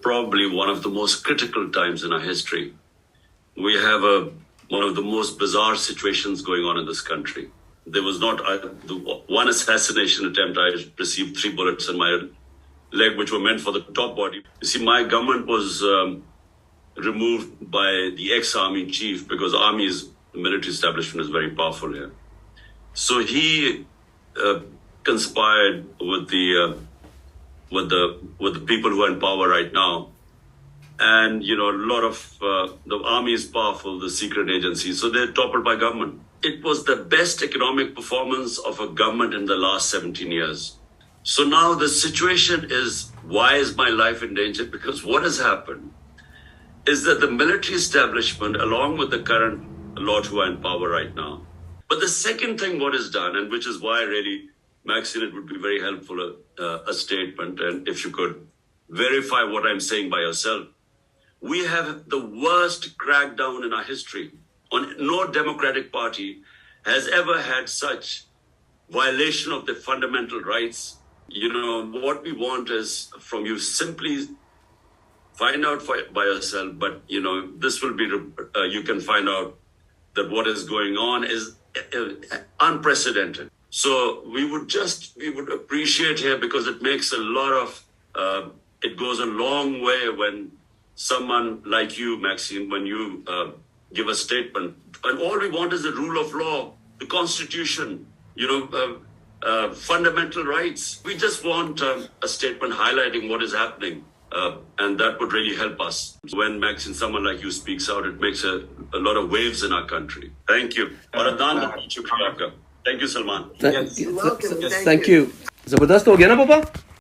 probably one of the most critical times in our history. We have one of the most bizarre situations going on in this country. There was not the one assassination attempt. I received 3 bullets in my leg, which were meant for the top body. You see, my government was removed by the ex-army chief because the military establishment is very powerful here. So he conspired with the people who are in power right now. And, you know, a lot of the army is powerful, the secret agencies, so they're toppled by government. It was the best economic performance of a government in the last 17 years. So now the situation is, why is my life in danger? Because what has happened is that the military establishment, along with the current lot who are in power right now. But the second thing what is done, and which is why really, Maxine, it would be very helpful, a statement, and if you could verify what I'm saying by yourself. We have the worst crackdown in our history. No democratic party has ever had such violation of the fundamental rights. You know, what we want is from you simply find out by yourself, but, you know, this will be, you can find out that what is going on is unprecedented. So we would appreciate here, because it makes a lot of, it goes a long way when someone like you, Maxine, when you give a statement, and all we want is the rule of law, the constitution, you know, fundamental rights. We just want a statement highlighting what is happening, and that would really help us. When Maxine, someone like you speaks out, it makes a lot of waves in our country. Thank you. Thank you, Salman. Thank you. Zabardast ho gaya na, Papa?